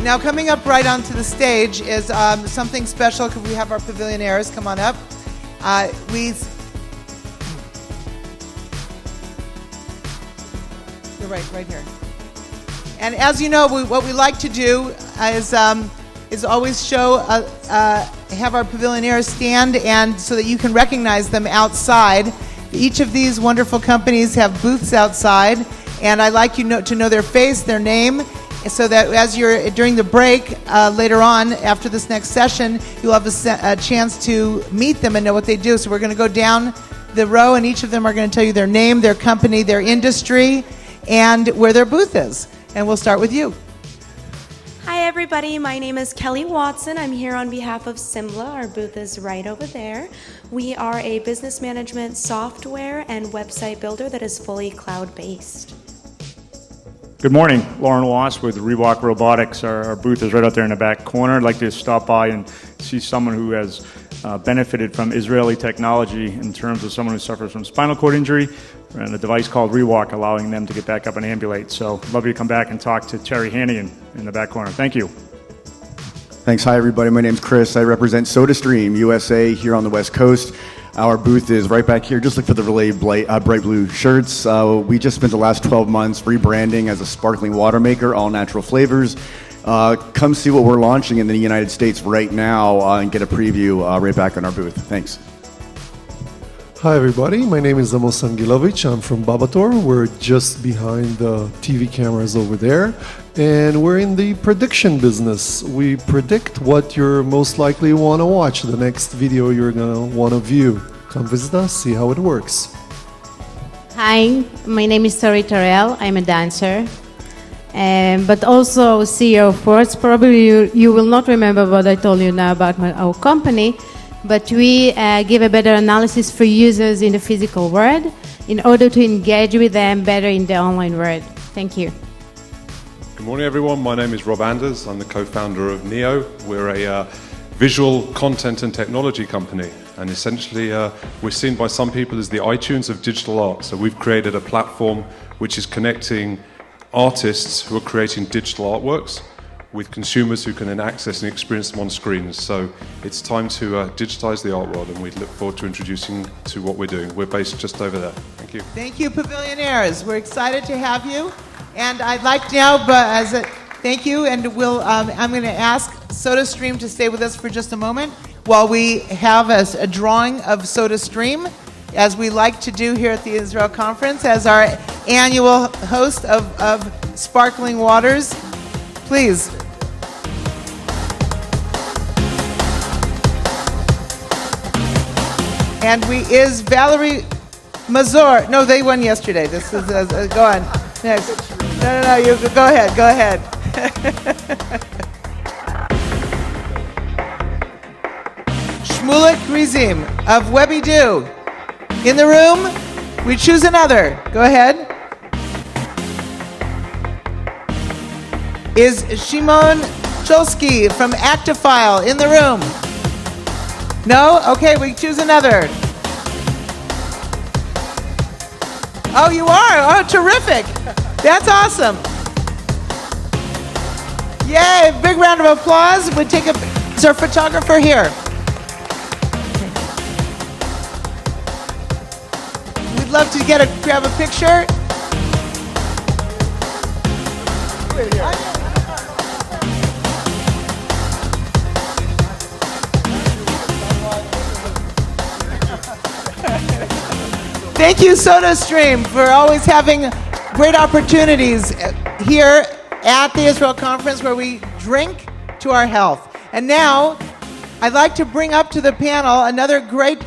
Now, coming up right onto the stage is something special because we have our pavillionaires. Come on up. You're right here. And as you know, what we like to do is always show, have our pavillionaires stand, and so that you can recognize them outside. Each of these wonderful companies have booths outside, and I'd like you to know their face, their name, so that as you're during the break later on after this next session, you'll have a chance to meet them and know what they do. So we're going to go down the row, and each of them are going to tell you their name, their company, their industry, and where their booth is. And we'll start with you. Hi everybody, my name is Kelly Watson. I'm here on behalf of Simla. Our booth is right over there. We are a business management software and website builder that is fully cloud-based. Good morning, Lauren Wass with Rewalk Robotics. Our booth is right out there in the back corner. I'd like to stop by and see someone who has benefited from Israeli technology in terms of someone who suffers from spinal cord injury and a device called Rewalk allowing them to get back up and ambulate. So love you to come back and talk to Terry Hannigan in the back corner. Thank you. Thanks. Hi, everybody. My name's Chris. I represent SodaStream USA here on the West Coast. Our booth is right back here. Just look for the really bright blue shirts. We just spent the last 12 months rebranding as a sparkling water maker, all natural flavors. Come see what we're launching in the United States right now and get a preview right back on our booth. Thanks. Hi everybody, my name is Amos Angilovich. I'm from Babator. We're just behind the TV cameras over there, and we're in the prediction business. We predict what you're most likely want to watch, the next video you're going to want to view. Come visit us, see how it works. Hi, my name is Tyrell. I'm a dancer, but also CEO of Words. Probably you will not remember what I told you now about our company, but we give a better analysis for users in the physical world in order to engage with them better in the online world. Thank you. Good morning, everyone. My name is Rob Anders. I'm the co-founder of Neo. We're a visual content and technology company, and essentially we're seen by some people as the iTunes of digital art. So we've created a platform which is connecting artists who are creating digital artworks with consumers who can then access and experience them on screens. So it's time to digitize the art world, and we look forward to introducing to what we're doing. We're based just over there. Thank you. Thank you, pavillionaires. We're excited to have you. And I'd like now, thank you, and I'm going to ask SodaStream to stay with us for just a moment while we have a drawing of SodaStream, as we like to do here at the Israel Conference, as our annual host of Sparkling Waters. Please. And is Valerie Mazur. No, they won yesterday. This is, go on. Next. No, you go ahead. Shmulik Rizim of WebbyDo. In the room, we choose another. Go ahead. Is Shimon Cholsky from Actifile in the room? No? Okay, we choose another. Oh, you are? Oh, terrific. That's awesome. Yay, big round of applause. Is our photographer here? We'd love to grab a picture. Thank you, SodaStream, for always having great opportunities here at the Israel Conference where we drink to our health. And now, I'd like to bring up to the panel another great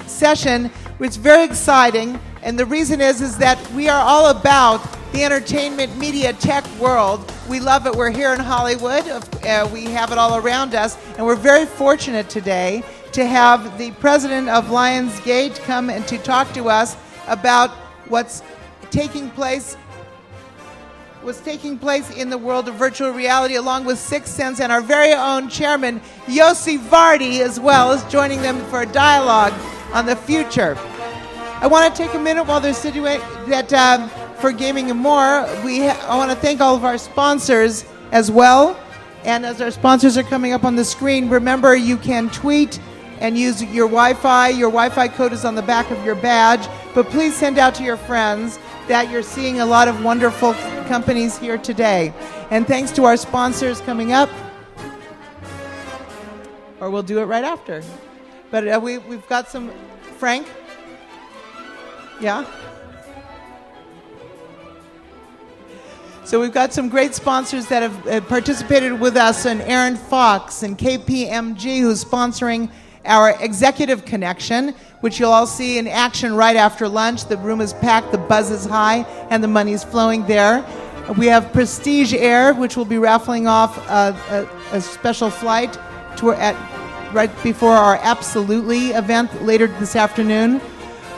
session, which is very exciting. And the reason is that we are all about the entertainment, media, tech world. We love it. We're here in Hollywood. We have it all around us. And we're very fortunate today to have the president of Lionsgate come and to talk to us about what's taking place in the world of virtual reality, along with Sixense, and our very own chairman, Yossi Vardi, as well, is joining them for a dialogue on the future. I want to take a minute while they're sitting for Gaming and More. I want to thank all of our sponsors as well. And as our sponsors are coming up on the screen, remember you can tweet and use your Wi-Fi. Your Wi-Fi code is on the back of your badge. But please send out to your friends that you're seeing a lot of wonderful companies here today. And thanks to our sponsors coming up, or we'll do it right after. But we've got some, Frank? Yeah? So we've got some great sponsors that have participated with us, and Aaron Fox and KPMG, who's sponsoring our Executive Connection, which you'll all see in action right after lunch. The room is packed, the buzz is high, and the money's flowing there. We have Prestige Air, which will be raffling off a special flight right before our Absolutely event later this afternoon.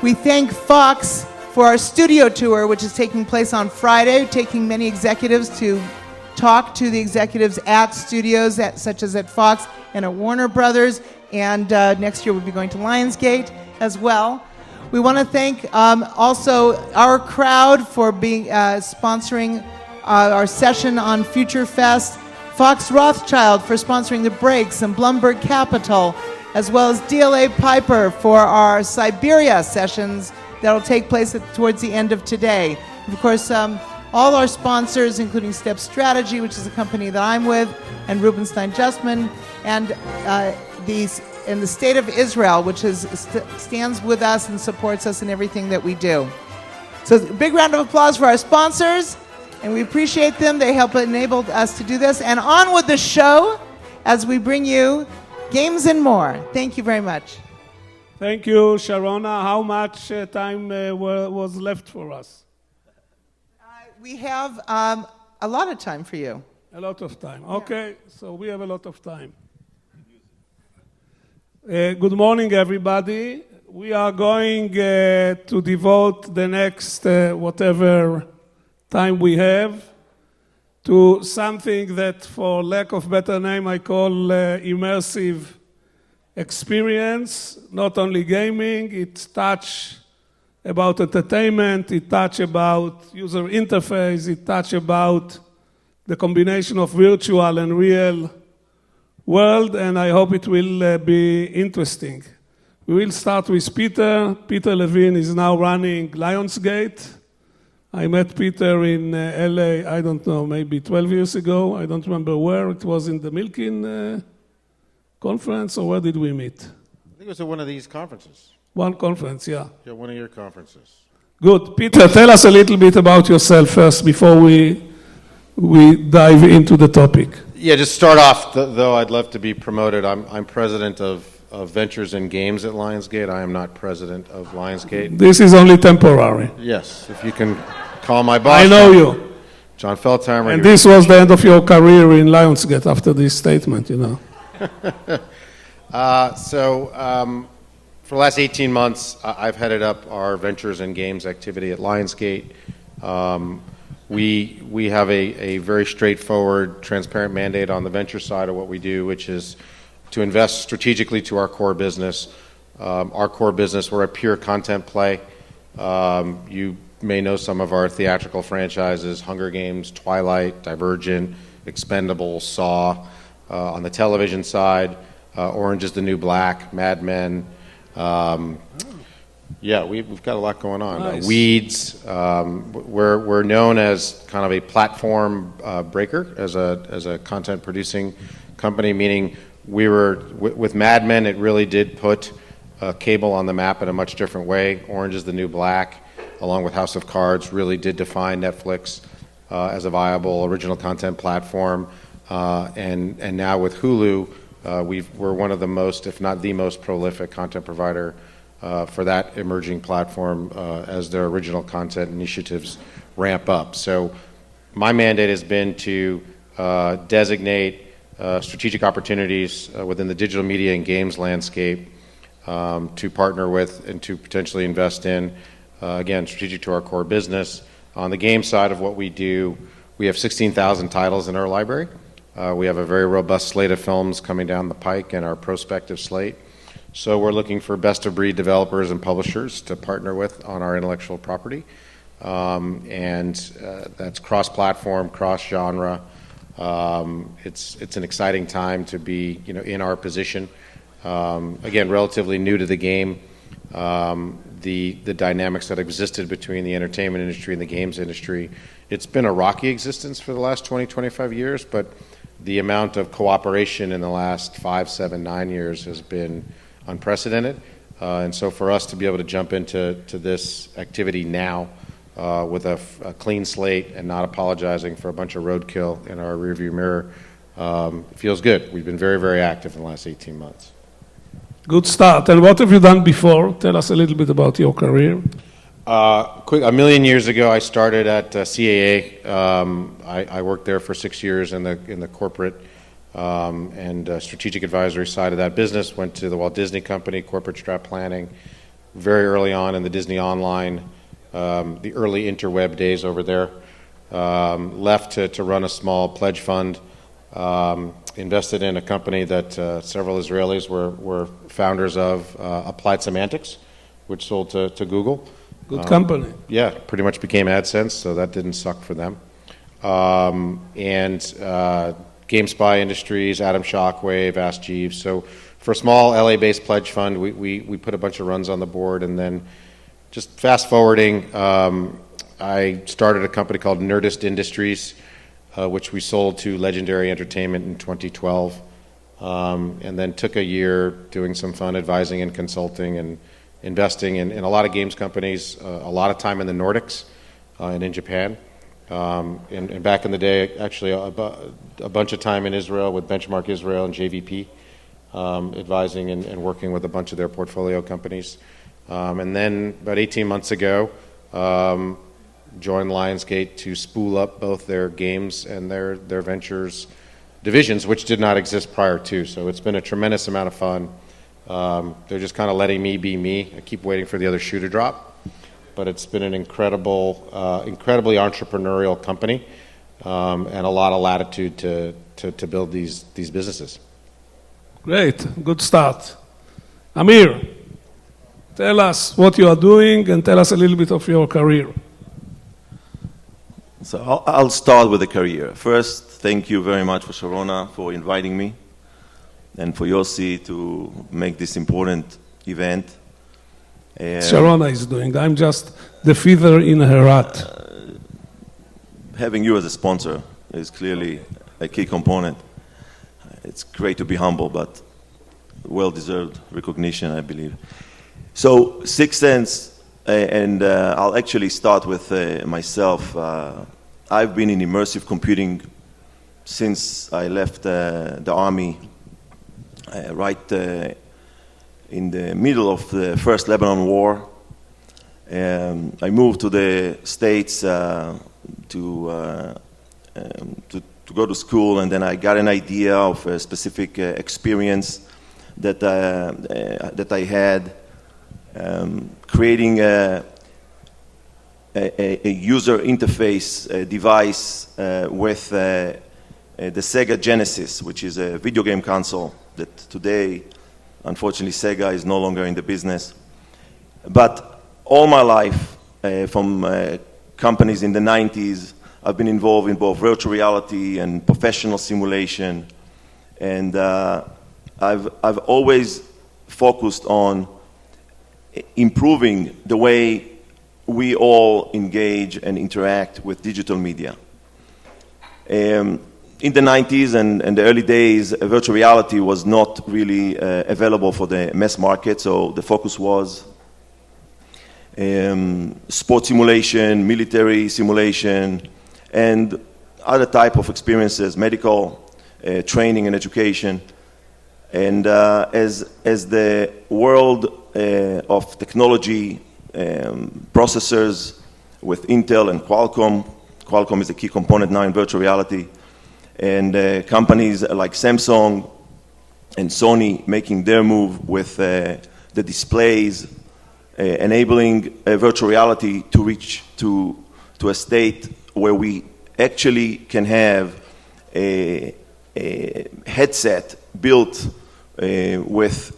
We thank Fox for our studio tour, which is taking place on Friday, taking many executives to talk to the executives at studios such as at Fox and at Warner Brothers, and next year we'll be going to Lionsgate as well. We want to thank also our crowd for being sponsoring our session on Future Fest, Fox Rothschild for sponsoring the breaks, and Blumberg Capital, as well as DLA Piper for our Siberia sessions that will take place towards the end of today. Of course, all our sponsors, including Step Strategy, which is a company that I'm with, and Rubenstein Justman, and the State of Israel, which stands with us and supports us in everything that we do. So a big round of applause for our sponsors, and we appreciate them. They help enable us to do this. And on with the show as we bring you games and more. Thank you very much. Thank you, Sharona. How much time was left for us? We have a lot of time for you. A lot of time. Okay, so we have a lot of time. Good morning, everybody. We are going to devote the next whatever time we have to something that, for lack of better name, I call immersive experience. Not only gaming, it touch about entertainment, it touch about user interface, it touch about the combination of virtual and real world, and I hope it will be interesting. We will start with Peter. Peter Levin is now running Lionsgate. I met Peter in LA, I don't know, maybe 12 years ago. I don't remember where. It was in the Milken conference, or where did we meet? I think it was at one of these conferences. One conference, yeah. Yeah, one of your conferences. Good. Peter, tell us a little bit about yourself first before we dive into the topic. Yeah, just start off, though I'd love to be promoted. I'm president of Ventures and Games at Lionsgate. I am not president of Lionsgate. This is only temporary. Yes, if you can call my boss. I know you. John Feldheimer. And this was the end of your career in Lionsgate after this statement, you know. For the last 18 months, I've headed up our Ventures and Games activity at Lionsgate. We have a very straightforward, transparent mandate on the venture side of what we do, which is to invest strategically to our core business. Our core business, we're a pure content play. You may know some of our theatrical franchises: Hunger Games, Twilight, Divergent, Expendables, Saw. On the television side, Orange is the New Black, Mad Men. Yeah, we've got a lot going on. Nice. Weeds. We're known as kind of a platform breaker, as a content producing company, meaning we were with Mad Men. It really did put cable on the map in a much different way. Orange is the New Black, along with House of Cards, really did define Netflix as a viable original content platform. And now with Hulu, we're one of the most, if not the most prolific content provider for that emerging platform as their original content initiatives ramp up. So my mandate has been to designate strategic opportunities within the digital media and games landscape to partner with and to potentially invest in, again, strategic to our core business. On the game side of what we do, we have 16,000 titles in our library. We have a very robust slate of films coming down the pike in our prospective slate. So we're looking for best-of-breed developers and publishers to partner with on our intellectual property. And that's cross-platform, cross-genre, It's an exciting time to be, in our position. Again, relatively new to the game. The dynamics that existed between the entertainment industry and the games industry, it's been a rocky existence for the last 20, 25 years, but the amount of cooperation in the last 5, 7, 9 years has been unprecedented. And so for us to be able to jump into this activity now with a clean slate and not apologizing for a bunch of roadkill in our rearview mirror feels good. We've been very, very active in the last 18 months. Good start. And what have you done before? Tell us a little bit about your career. Quick, a million years ago, I started at CAA. I worked there for 6 years in the corporate and strategic advisory side of that business. Went to the Walt Disney Company, corporate strat planning, very early on in the Disney Online, the early interweb days over there. Left to run a small pledge fund. Invested in a company that several Israelis were founders of, Applied Semantics, which sold to Google. Good company. Yeah, pretty much became AdSense, so that didn't suck for them. And GameSpy Industries, Adam Shockwave, Ask Jeeves. So for a small LA-based pledge fund, we put a bunch of runs on the board, and then just fast forwarding, I started a company called Nerdist Industries, which we sold to Legendary Entertainment in 2012, and then took a year doing some fun advising and consulting and investing in a lot of games companies, a lot of time in the Nordics and in Japan. And back in the day, actually a bunch of time in Israel with Benchmark Israel and JVP, advising and working with a bunch of their portfolio companies. And then about 18 months ago, joined Lionsgate to spool up both their games and their ventures divisions, which did not exist prior to. So it's been a tremendous amount of fun. They're just kind of letting me be me. I keep waiting for the other shoe to drop. But it's been an incredibly entrepreneurial company and a lot of latitude to build these businesses. Great. Good start. Amir, tell us what you are doing and tell us a little bit of your career. So I'll start with the career. First, thank you very much for Sharona for inviting me and for Yossi to make this important event. Sharona is doing. I'm just the feather in her hat. Having you as a sponsor is clearly a key component. It's great to be humble, but well-deserved recognition, I believe. So Sixense, and I'll actually start with myself. I've been in immersive computing since I left the army, right in the middle of the first Lebanon war. I moved to the States to go to school, and then I got an idea of a specific experience that I had, creating a user interface device with the Sega Genesis, which is a video game console that today, unfortunately, Sega is no longer in the business. But all my life, from companies in the 90s, I've been involved in both virtual reality and professional simulation. And I've always focused on improving the way we all engage and interact with digital media. In the 90s and the early days, virtual reality was not really available for the mass market, so the focus was sports simulation, military simulation, and other type of experiences, medical, training and education. And as the world of technology, processors with Intel and Qualcomm is a key component now in virtual reality, and companies like Samsung and Sony making their move with the displays, enabling virtual reality to reach to a state where we actually can have a headset built with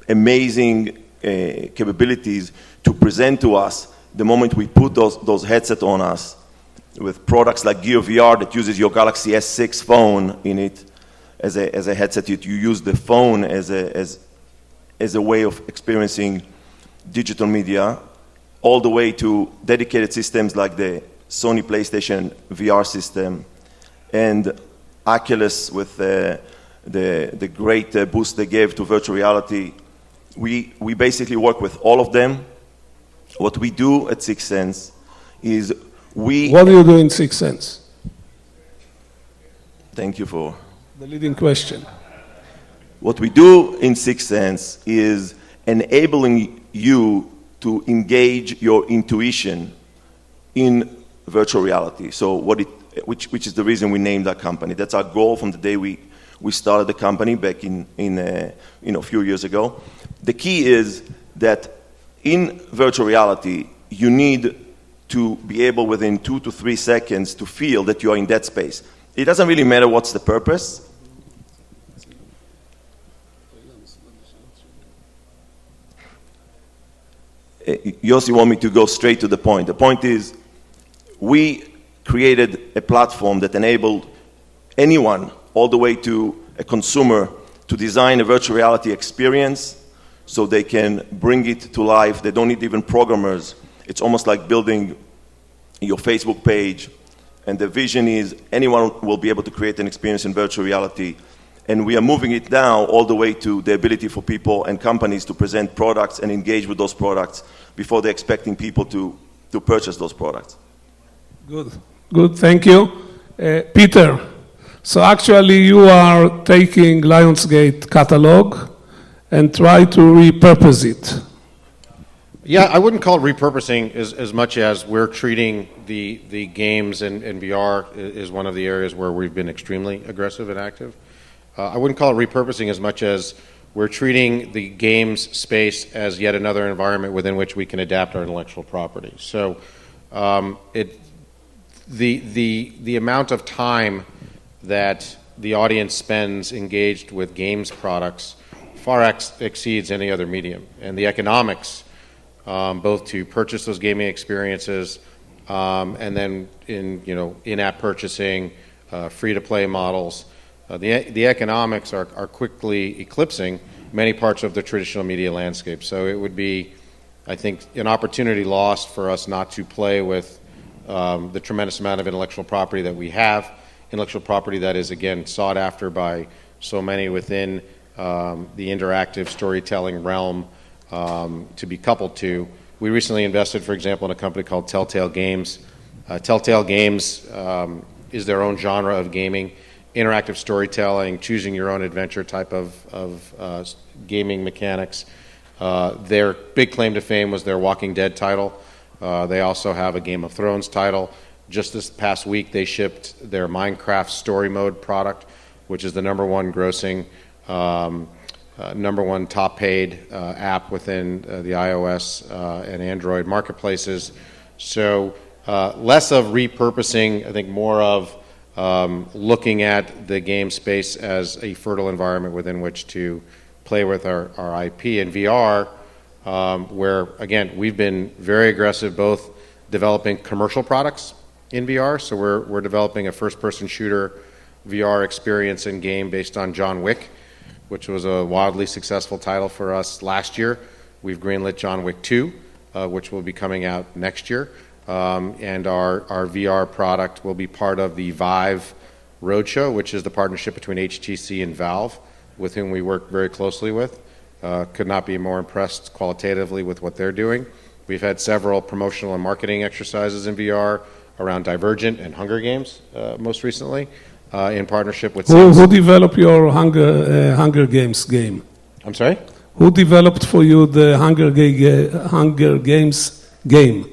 amazing capabilities to present to us the moment we put those headsets on us, with products like Gear VR that uses your Galaxy S6 phone in it as a headset. You use the phone as a way of experiencing digital media, all the way to dedicated systems like the Sony PlayStation VR system and Oculus with the great boost they gave to virtual reality. We basically work with all of them. What we do at Sixense is What do you do in Sixense? Thank you for The leading question. What we do in Sixense is enabling you to engage your intuition in virtual reality. So which is the reason we named our company. That's our goal from the day we started the company back in a few years ago. The key is that in virtual reality, you need to be able within 2 to 3 seconds to feel that you are in that space. It doesn't really matter what's the purpose. Yossi want me to go straight to the point. The point is, we created a platform that enabled anyone, all the way to a consumer, to design a virtual reality experience so they can bring it to life. They don't need even programmers. It's almost like building your Facebook page. And the vision is anyone will be able to create an experience in virtual reality. And we are moving it now all the way to the ability for people and companies to present products and engage with those products before they're expecting people to purchase those products. Good, thank you. Peter, so actually you are taking Lionsgate catalog and try to repurpose it. Yeah, I wouldn't call it repurposing as much as we're treating the games, and VR is one of the areas where we've been extremely aggressive and active. I wouldn't call it repurposing as much as we're treating the games space as yet another environment within which we can adapt our intellectual property. So the amount of time that the audience spends engaged with games products far exceeds any other medium, and the economics, both to purchase those gaming experiences and then in-app purchasing, free-to-play models. The economics are quickly eclipsing many parts of the traditional media landscape. So it would be, I think, an opportunity lost for us not to play with the tremendous amount of intellectual property that we have, intellectual property that is, again, sought after by so many within the interactive storytelling realm to be coupled to. We recently invested, for example, in a company called Telltale Games. Telltale Games is their own genre of gaming, interactive storytelling, choosing your own adventure type of gaming mechanics. Their big claim to fame was their Walking Dead title. They also have a Game of Thrones title. Just this past week, they shipped their Minecraft Story Mode product, which is the #1 grossing, #1 top paid app within the iOS and Android marketplaces. So less of repurposing, I think more of looking at the game space as a fertile environment within which to play with our IP. And VR, where, again, we've been very aggressive both developing commercial products in VR. So we're developing a first-person shooter VR experience and game based on John Wick, which was a wildly successful title for us last year. We've greenlit John Wick 2, which will be coming out next year. And our VR product will be part of the Vive Roadshow, which is the partnership between HTC and Valve, with whom we work very closely with. Could not be more impressed qualitatively with what they're doing. We've had several promotional and marketing exercises in VR around Divergent and Hunger Games most recently, in partnership with... Who developed your Hunger Games game? I'm sorry? Who developed for you the Hunger Games game?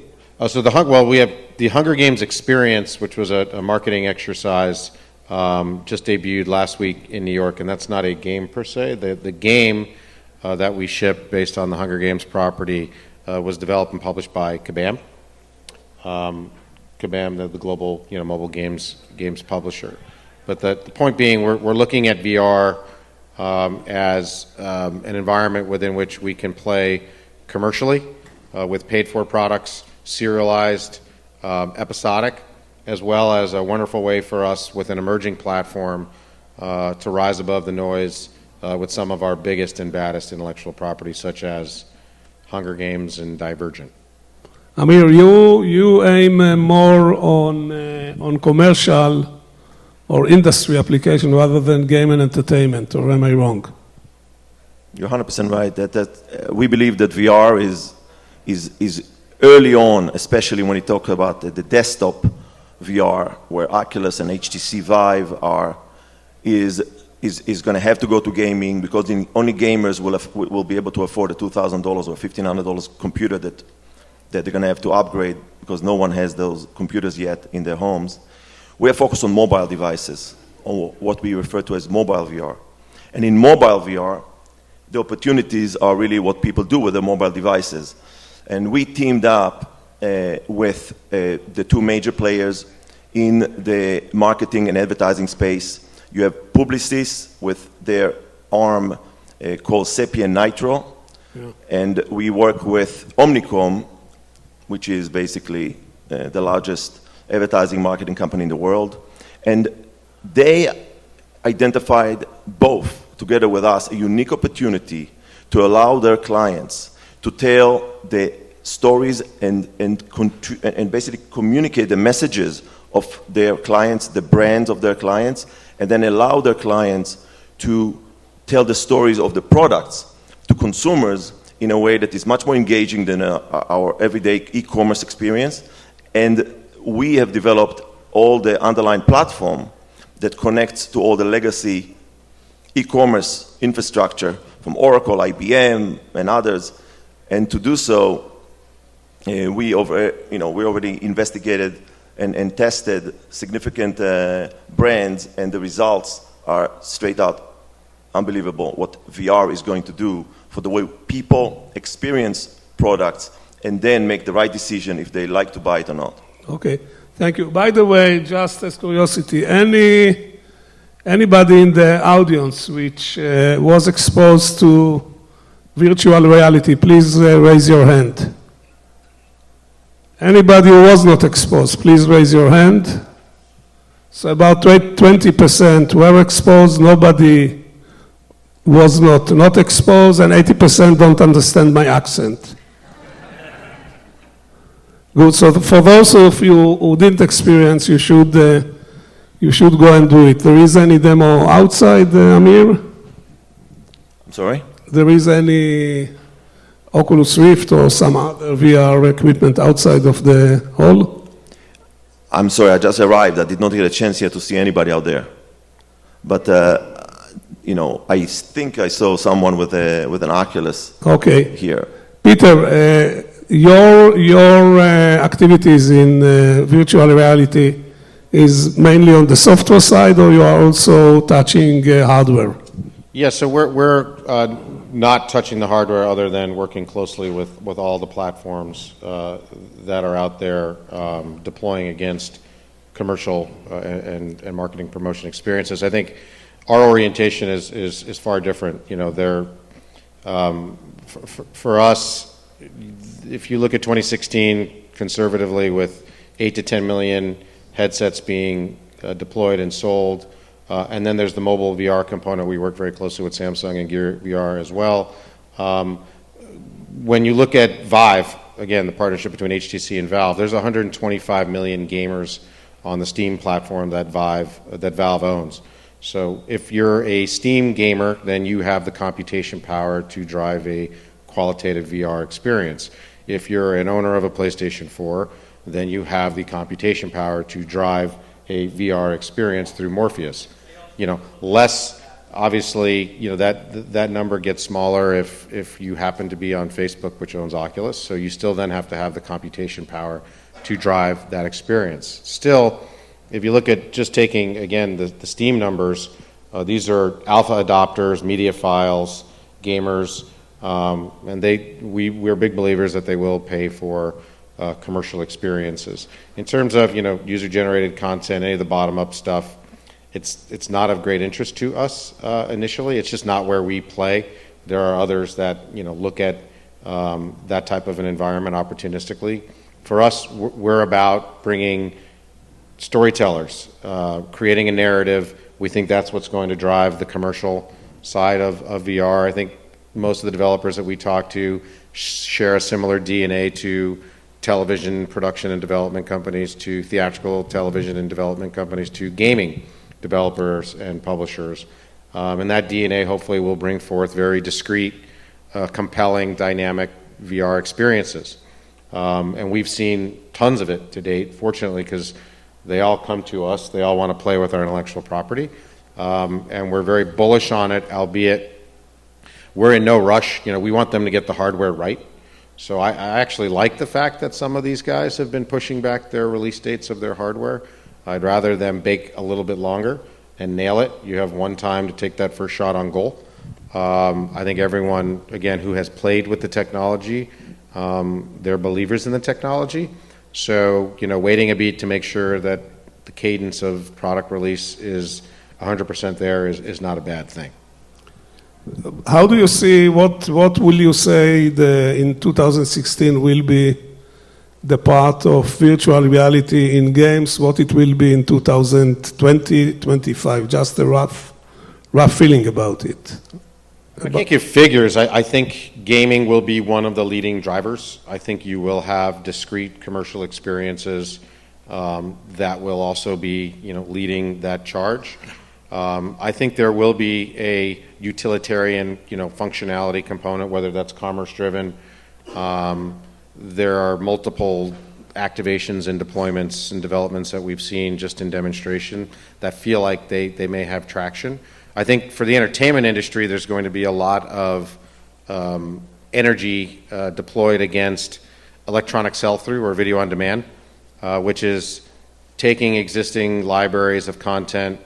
So we have the Hunger Games experience, which was a marketing exercise, just debuted last week in New York, and that's not a game per se. The game that we shipped based on the Hunger Games property was developed and published by Kabam. Kabam, the global mobile games publisher. But the point being, we're looking at VR as an environment within which we can play commercially with paid-for products, serialized, episodic, as well as a wonderful way for us with an emerging platform to rise above the noise with some of our biggest and baddest intellectual properties, such as Hunger Games and Divergent. Amir, you aim more on commercial or industry application rather than game and entertainment, or am I wrong? You're 100% right. That we believe that VR is early on, especially when you talk about the desktop VR, where Oculus and HTC Vive is going to have to go to gaming, because only gamers will be able to afford a $2,000 or $1,500 computer that they're going to have to upgrade, because no one has those computers yet in their homes. We are focused on mobile devices, or what we refer to as mobile VR. And in mobile VR, the opportunities are really what people do with their mobile devices. And we teamed up with the two major players in the marketing and advertising space. You have Publicis with their arm called Sapien Nitro, and we work with Omnicom, which is basically the largest advertising marketing company in the world. And they identified both, together with us, a unique opportunity to allow their clients to tell the stories and basically communicate the messages of their clients, the brands of their clients, and then allow their clients to tell the stories of the products to consumers in a way that is much more engaging than our everyday e-commerce experience. And we have developed all the underlying platform that connects to all the legacy e-commerce infrastructure from Oracle, IBM, and others. And to do so, we already investigated and tested significant brands, and the results are straight out unbelievable. What VR is going to do for the way people experience products and then make the right decision if they like to buy it or not. Okay, thank you. By the way, just as curiosity, anybody in the audience which was exposed to virtual reality, please raise your hand. Anybody who was not exposed, please raise your hand. So about 20% were exposed, nobody was not exposed, and 80% don't understand my accent. Good, so for those of you who didn't experience, you should go and do it. There is any demo outside, Amir? I'm sorry? There is any Oculus Rift or some other VR equipment outside of the hall? I'm sorry, I just arrived. I did not get a chance yet to see anybody out there. But, I think I saw someone with an Oculus here. Peter, your activities in virtual reality is mainly on the software side, or you are also touching hardware? Yeah, so we're not touching the hardware other than working closely with all the platforms that are out there deploying against commercial and marketing promotion experiences. I think our orientation is far different. For us, if you look at 2016 conservatively, with 8 to 10 million headsets being deployed and sold, and then there's the mobile VR component. We work very closely with Samsung and Gear VR as well. When you look at Vive, again, the partnership between HTC and Valve, there's 125 million gamers on the Steam platform that Valve owns. So if you're a Steam gamer, then you have the computation power to drive a qualitative VR experience. If you're an owner of a PlayStation 4, then you have the computation power to drive a VR experience through Morpheus. Less, obviously, that number gets smaller if you happen to be on Facebook, which owns Oculus. So you still then have to have the computation power to drive that experience. Still, if you look at just taking, again, the Steam numbers, these are alpha adopters, media files, gamers, and we're big believers that they will pay for commercial experiences. In terms of user-generated content, any of the bottom-up stuff, it's not of great interest to us initially. It's just not where we play. There are others that look at that type of an environment opportunistically. For us, we're about bringing storytellers, creating a narrative. We think that's what's going to drive the commercial side of VR. I think most of the developers that we talk to share a similar DNA to television production and development companies, to theatrical television and development companies, to gaming developers and publishers. And that DNA hopefully will bring forth very discrete, compelling, dynamic VR experiences. And we've seen tons of it to date, fortunately, because they all come to us. They all want to play with our intellectual property. And we're very bullish on it, albeit we're in no rush. We want them to get the hardware right. So I actually like the fact that some of these guys have been pushing back their release dates of their hardware. I'd rather them bake a little bit longer and nail it. You have one time to take that first shot on goal. I think everyone, again, who has played with the technology, they're believers in the technology. So, waiting a beat to make sure that the cadence of product release is 100% there is not a bad thing. How do you see, what will you say in 2016 will be the part of virtual reality in games, what it will be in 2020-25? Just a rough feeling about it. I can't give figures. I think gaming will be one of the leading drivers. I think you will have discrete commercial experiences that will also be, leading that charge. I think there will be a utilitarian, functionality component, whether that's commerce-driven. There are multiple activations and deployments and developments that we've seen just in demonstration that feel like they may have traction. I think for the entertainment industry, there's going to be a lot of energy deployed against electronic sell-through or video on demand, which is taking existing libraries of content,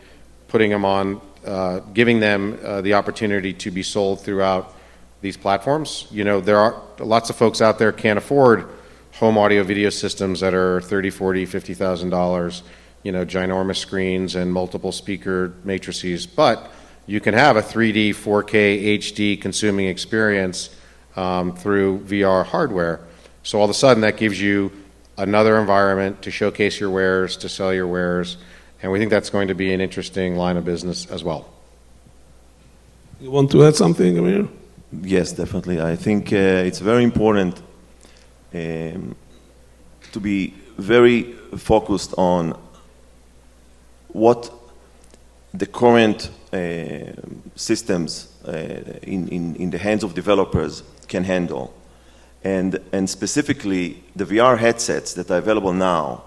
putting them on, giving them the opportunity to be sold throughout these platforms. There are lots of folks out there can't afford home audio video systems that are $30,000, $40,000, $50,000, ginormous screens and multiple speaker matrices, but you can have a 3D, 4K, HD consuming experience through VR hardware. So all of a sudden that gives you another environment to showcase your wares, to sell your wares, and we think that's going to be an interesting line of business as well. You want to add something, Amir? Yes, definitely. I think it's very important to be very focused on what the current systems in the hands of developers can handle. And specifically, the VR headsets that are available now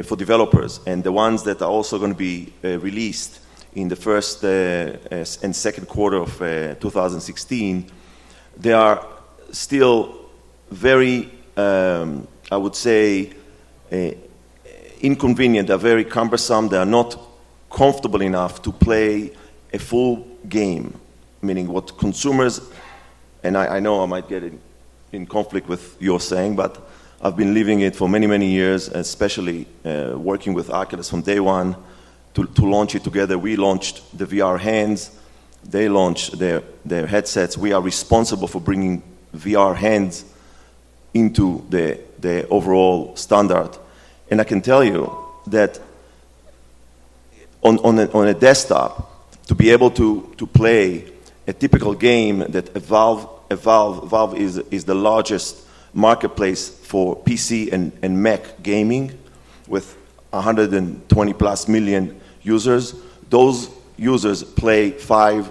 for developers and the ones that are also going to be released in the first and second quarter of 2016, they are still very, I would say, inconvenient. They're very cumbersome. They are not comfortable enough to play a full game, meaning what consumers, and I know I might get in conflict with your saying, but I've been living it for many, many years, especially working with Oculus from day one to launch it together. We launched the VR hands. They launched their headsets. We are responsible for bringing VR hands into the overall standard. And I can tell you that on a desktop, to be able to play a typical game that Valve is the largest marketplace for PC and Mac gaming with 120 plus million users. Those users play 4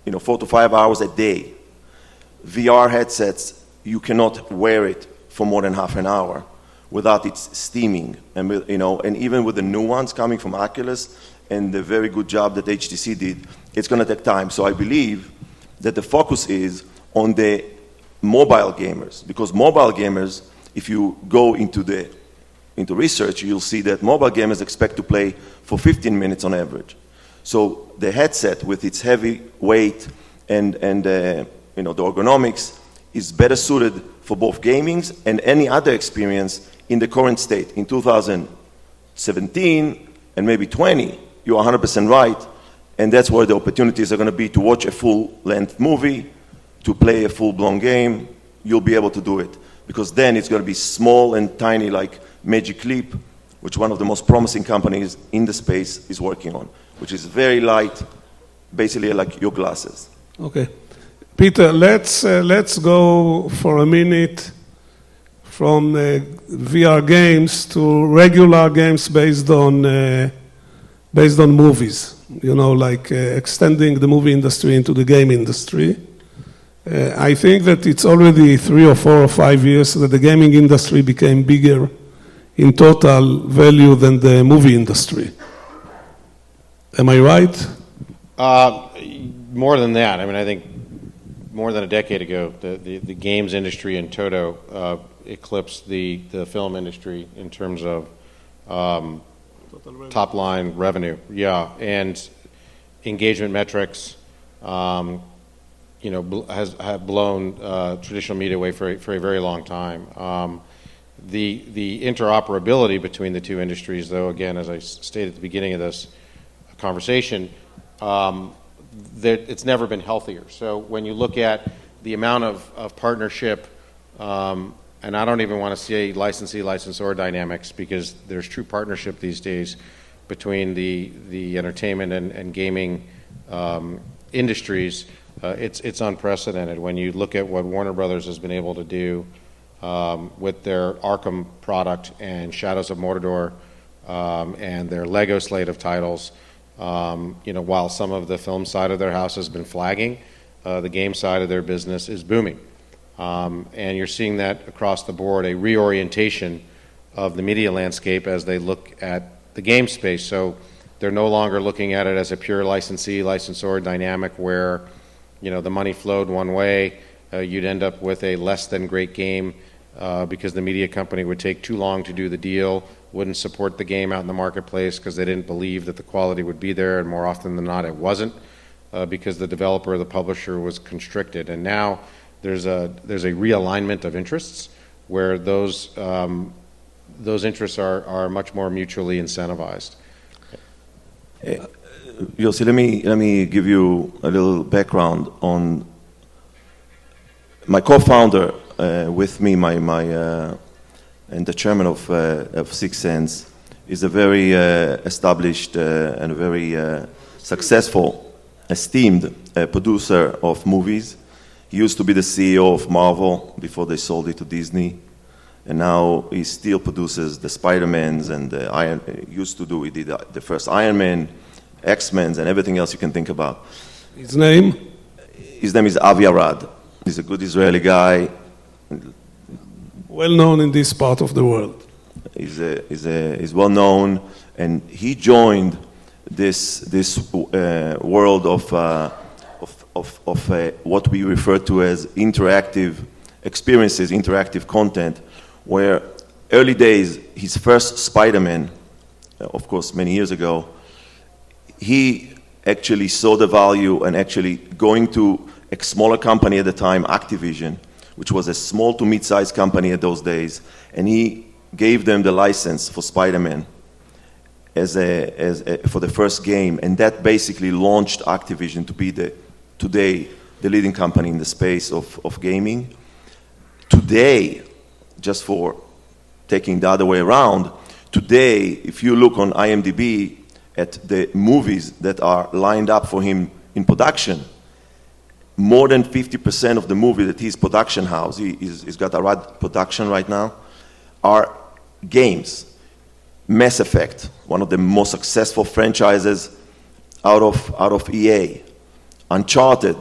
to 5 hours a day. VR headsets, you cannot wear it for more than half an hour without it steaming. And and even with the new ones coming from Oculus and the very good job that HTC did, it's going to take time. So I believe that the focus is on the mobile gamers, because mobile gamers, if you go into research, you'll see that mobile gamers expect to play for 15 minutes on average. So the headset, with its heavy weight and the ergonomics, is better suited for both gaming and any other experience in the current state. In 2017 and maybe 20, you're 100% right, and that's where the opportunities are going to be to watch a full-length movie, to play a full-blown game. You'll be able to do it, because then it's going to be small and tiny like Magic Leap, which one of the most promising companies in the space is working on, which is very light, basically like your glasses. Okay. Peter, let's go for a minute from VR games to regular games based on movies. You know, like extending the movie industry into the game industry. I think that it's already 3 or 4 or 5 years that the gaming industry became bigger in total value than the movie industry. Am I right? More than that. I mean, I think more than a decade ago, the games industry in toto eclipsed the film industry in terms of top line revenue. Yeah, and engagement metrics, have blown traditional media away for a very long time. The interoperability between the two industries, though, again, as I stated at the beginning of this conversation, it's never been healthier. So when you look at the amount of partnership, and I don't even want to say licensee-licensor dynamics, because there's true partnership these days between the entertainment and gaming industries. It's unprecedented. When you look at what Warner Brothers has been able to do with their Arkham product and Shadows of Mordor and their Lego slate of titles, while some of the film side of their house has been flagging, the game side of their business is booming. And you're seeing that across the board, a reorientation of the media landscape as they look at the game space. So they're no longer looking at it as a pure licensee-licensor dynamic where, the money flowed one way, you'd end up with a less than great game because the media company would take too long to do the deal, wouldn't support the game out in the marketplace because they didn't believe that the quality would be there, and more often than not it wasn't because the developer or the publisher was constricted. And now there's a realignment of interests where those interests are much more mutually incentivized. Yossi, let me give you a little background on my co-founder with me, and the chairman of Sixense is a very established and a very successful, esteemed producer of movies. He used to be the CEO of Marvel before they sold it to Disney, and now he still produces the Spider-Mans and he did the first Iron Man, X-Men, and everything else you can think about. His name? His name is Avi Arad. He's a good Israeli guy. Well known in this part of the world. He's well known, and he joined this world of what we refer to as interactive experiences, interactive content, where early days, his first Spider-Man, of course, many years ago, he actually saw the value and actually going to a smaller company at the time, Activision, which was a small to mid-sized company at those days, and he gave them the license for Spider-Man for the first game, and that basically launched Activision to be today the leading company in the space of gaming. Today, just for taking the other way around, today, if you look on IMDb at the movies that are lined up for him in production, more than 50% of the movie that his production house, he's got a Arad production right now, are games. Mass Effect, one of the most successful franchises out of EA. Uncharted,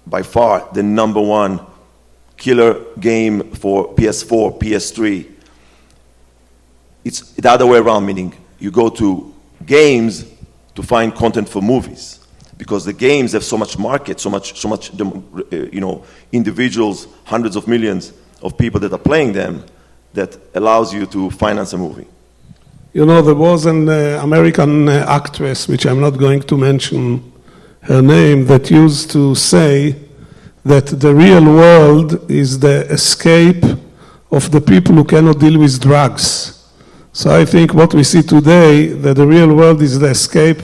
by far the number one killer game for PS4, PS3. It's the other way around, meaning you go to games to find content for movies, because the games have so much market, so much, individuals, hundreds of millions of people that are playing them, that allows you to finance a movie. There was an American actress, which I'm not going to mention her name, that used to say that the real world is the escape of the people who cannot deal with drugs. So I think what we see today, that the real world is the escape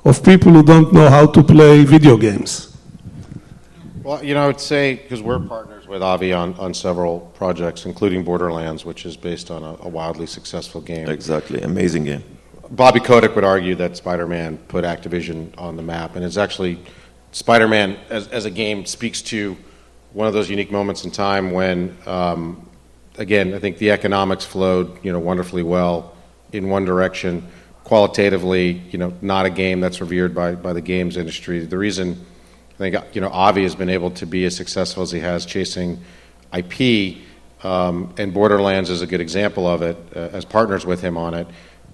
of people who don't know how to play video games. Well, I would say, because we're partners with Avi on several projects, including Borderlands, which is based on a wildly successful game. Exactly, amazing game. Bobby Kotick would argue that Spider-Man put Activision on the map, and it's actually Spider-Man as a game speaks to one of those unique moments in time when, again, I think the economics flowed, wonderfully well in one direction. Qualitatively, not a game that's revered by the games industry. The reason I think Avi has been able to be as successful as he has chasing IP, and Borderlands is a good example of it, as partners with him on it.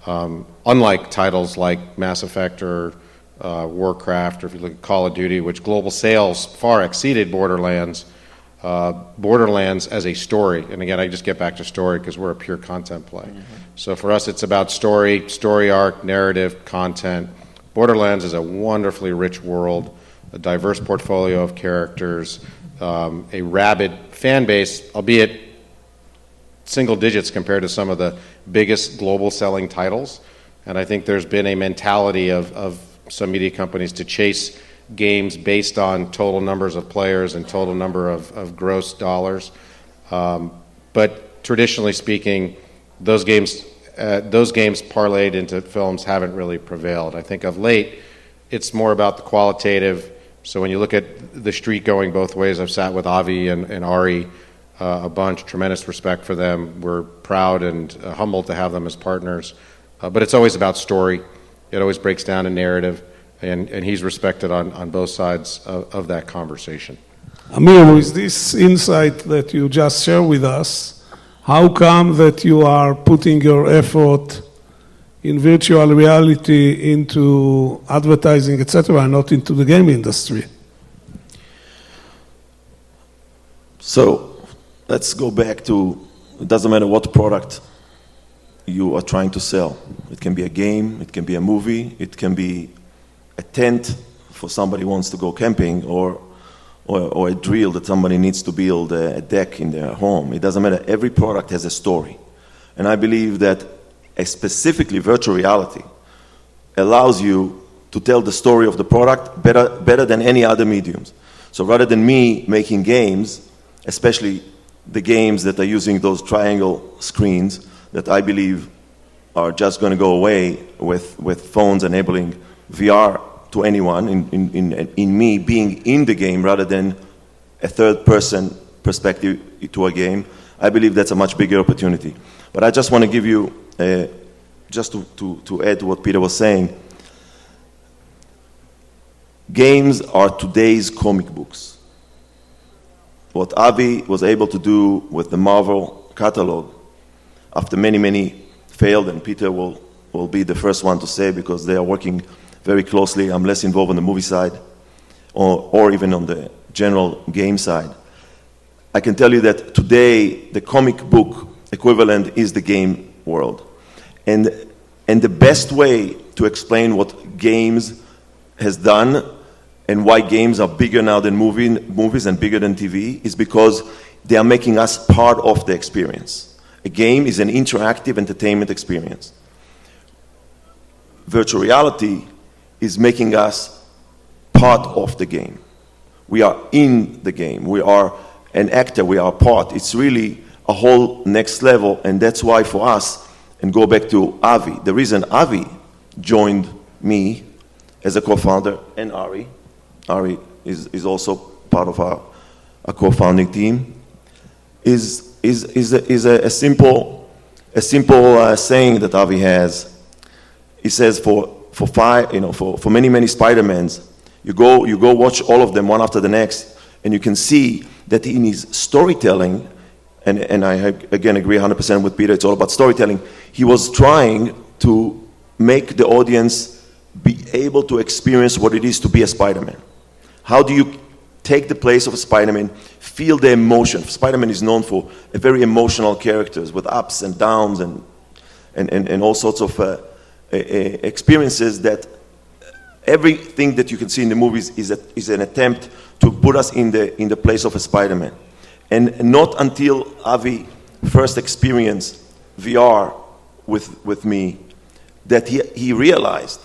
Unlike titles like Mass Effect or Warcraft, or if you look at Call of Duty, which global sales far exceeded Borderlands, Borderlands as a story, and again, I just get back to story because we're a pure content play. Mm-hmm. So for us, it's about story arc, narrative, content. Borderlands is a wonderfully rich world, a diverse portfolio of characters, a rabid fan base, albeit single digits compared to some of the biggest global selling titles. And I think there's been a mentality of some media companies to chase games based on total numbers of players and total number of gross dollars. But traditionally speaking, those games parlayed into films haven't really prevailed. I think of late, it's more about the qualitative. So when you look at the street going both ways, I've sat with Avi and Ari a bunch, tremendous respect for them. We're proud and humbled to have them as partners. But it's always about story. It always breaks down a narrative, and he's respected on both sides of that conversation. Amir, with this insight that you just shared with us, how come that you are putting your effort in virtual reality into advertising, etc., and not into the game industry? So let's go back to, it doesn't matter what product you are trying to sell. It can be a game, it can be a movie, it can be a tent for somebody who wants to go camping, or a drill that somebody needs to build a deck in their home. It doesn't matter. Every product has a story. And I believe that specifically virtual reality allows you to tell the story of the product better than any other mediums. So rather than me making games, especially the games that are using those triangle screens that I believe are just going to go away with phones enabling VR to anyone, in me being in the game rather than a third-person perspective to a game, I believe that's a much bigger opportunity. But I just want to give you, just to add to what Peter was saying, games are today's comic books. What Avi was able to do with the Marvel catalog, after many failed, and Peter will be the first one to say, because they are working very closely. I'm less involved on the movie side, or even on the general game side. I can tell you that today the comic book equivalent is the game world. And the best way to explain what games has done and why games are bigger now than movies and bigger than TV is because they are making us part of the experience. A game is an interactive entertainment experience. Virtual reality is making us part of the game. We are in the game. We are an actor. We are a part. It's really a whole next level, and that's why for us, and go back to Avi, the reason Avi joined me as a co-founder, and Ari is also part of our co-founding team, is a simple saying that Avi has. He says for many Spider-Mans, you go watch all of them one after the next, and you can see that in his storytelling, and I again agree 100% with Peter, it's all about storytelling. He was trying to make the audience be able to experience what it is to be a Spider-Man. How do you take the place of a Spider-Man, feel the emotion? Spider-Man is known for a very emotional characters with ups and downs and all sorts of experiences that everything that you can see in the movies is an attempt to put us in the place of a Spider-Man. And not until Avi first experienced VR with me that he realized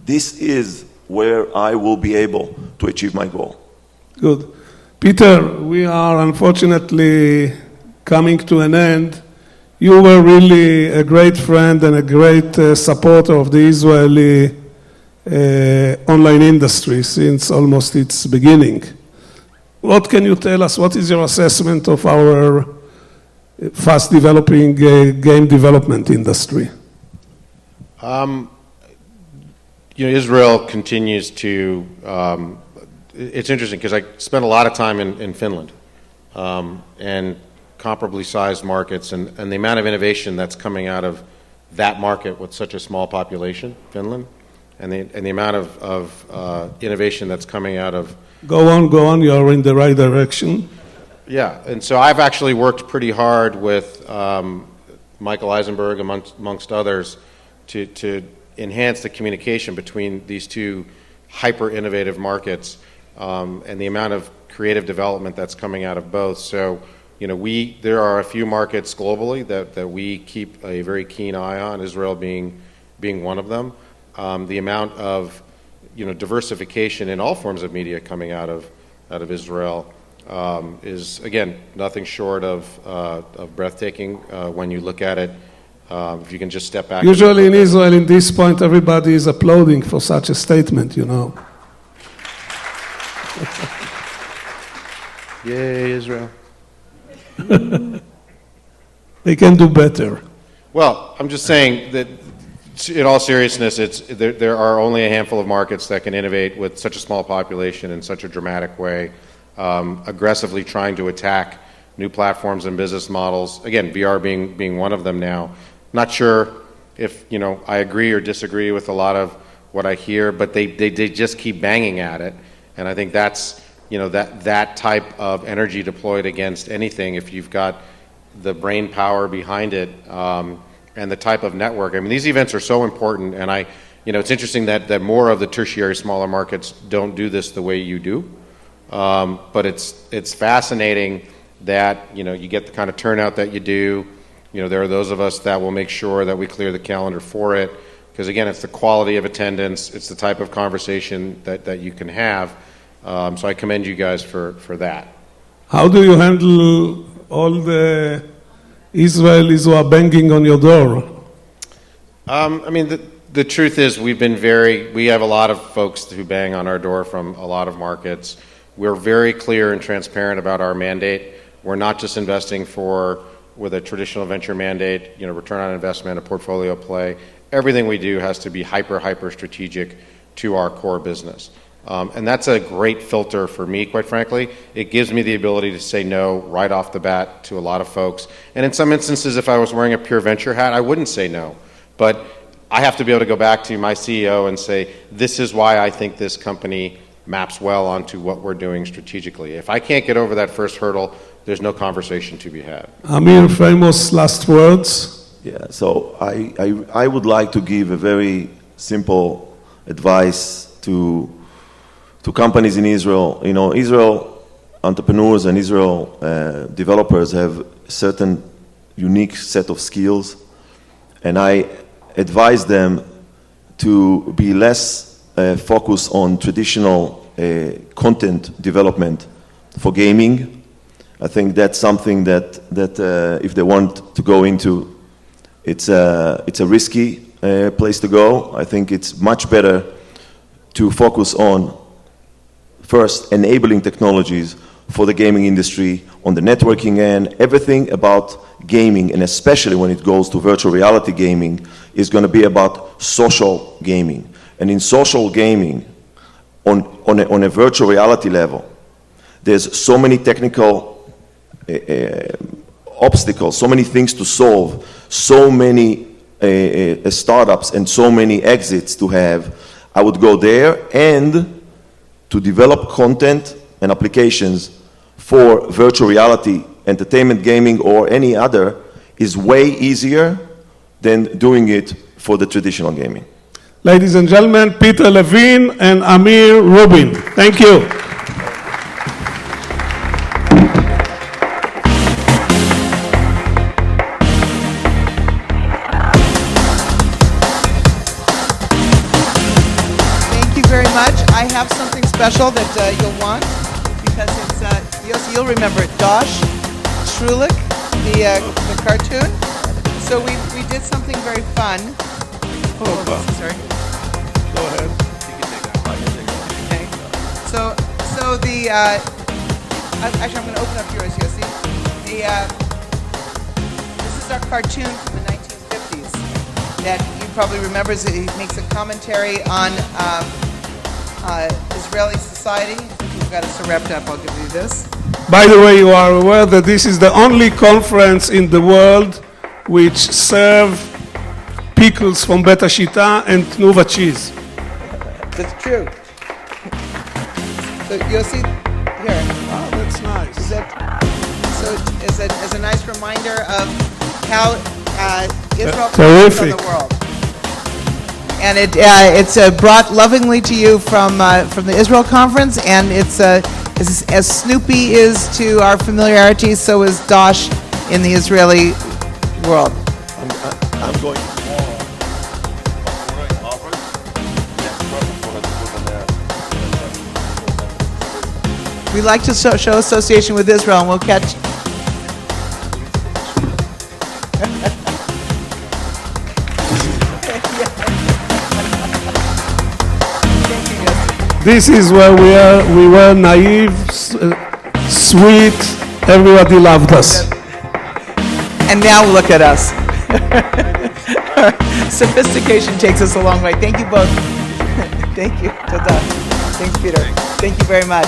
this is where I will be able to achieve my goal. Good. Peter, we are unfortunately coming to an end. You were really a great friend and a great supporter of the Israeli online industry since almost its beginning. What can you tell us? What is your assessment of our fast developing game development industry? Israel continues to, it's interesting because I spent a lot of time in Finland and comparably sized markets, and the amount of innovation that's coming out of that market with such a small population, Finland, and the amount of innovation that's coming out of... Go on, you're in the right direction. Yeah, and so I've actually worked pretty hard with Michael Eisenberg, amongst others, to enhance the communication between these two hyper-innovative markets and the amount of creative development that's coming out of both. So, there are a few markets globally that we keep a very keen eye on, Israel being one of them. The amount of, diversification in all forms of media coming out of Israel is, again, nothing short of breathtaking when you look at it. If you can just step back. Usually in Israel, in this point, everybody is applauding for such a statement, Yay, Israel. They can do better. Well, I'm just saying that in all seriousness, there are only a handful of markets that can innovate with such a small population in such a dramatic way, aggressively trying to attack new platforms and business models. Again, VR being one of them now. Not sure if I agree or disagree with a lot of what I hear, but they just keep banging at it, and I think that's that type of energy deployed against anything. If you've got the brain power behind it and the type of network, I mean, these events are so important, and it's interesting that more of the tertiary smaller markets don't do this the way you do, but it's fascinating that you get the kind of turnout that you do. There are those of us that will make sure that we clear the calendar for it, because again, it's the quality of attendance, it's the type of conversation that you can have. So I commend you guys for that. How do you handle all the Israelis who are banging on your door? I mean, the truth is we have a lot of folks who bang on our door from a lot of markets. We're very clear and transparent about our mandate. We're not just investing with a traditional venture mandate, return on investment, a portfolio play. Everything we do has to be hyper strategic to our core business. And that's a great filter for me, quite frankly. It gives me the ability to say no right off the bat to a lot of folks. And in some instances, if I was wearing a pure venture hat, I wouldn't say no. But I have to be able to go back to my CEO and say, this is why I think this company maps well onto what we're doing strategically. If I can't get over that first hurdle, there's no conversation to be had. Amir, famous last words. Yeah, so I would like to give a very simple advice to companies in Israel. Israel entrepreneurs and Israel developers have certain unique set of skills, and I advise them to be less focused on traditional content development for gaming. I think that's something that if they want to go into, it's a risky place to go. I think it's much better to focus on first enabling technologies for the gaming industry on the networking end. Everything about gaming, and especially when it goes to virtual reality gaming, is going to be about social gaming. And in social gaming, on a virtual reality level, there's so many technical obstacles, so many things to solve, so many startups and so many exits to have. I would go there, and to develop content and applications for virtual reality, entertainment, gaming, or any other is way easier than doing it for the traditional gaming. Ladies and gentlemen, Peter Levin and Amir Rubin. Thank you. Thank you very much. I have something special that you'll want because it's Yossi, you'll remember Dosh, Shrulik, the cartoon. So we did something very fun. Sorry. Go ahead. Okay. So the actually I'm going to open up yours, Yossi. This is our cartoon from the 1950s that you probably remember. He makes a commentary on Israeli society. If you've got it so wrapped up, I'll give you this. By the way, you are aware that this is the only conference in the world which serve pickles from Beta Shita and Tnuva cheese. That's true. So you'll see here. Oh, that's nice. Is that so? As a nice reminder of how Israel comes from the world, and it's brought lovingly to you from the Israel conference, and it's as Snoopy is to our familiarity, so is Dosh in the Israeli world. I'm going. We like to show association with Israel, and we'll catch. This is where we were naive, sweet, everybody loved us. And now look at us. Sophistication takes us a long way. Thank you both. Thank you. Thanks, Peter. Thank you very much.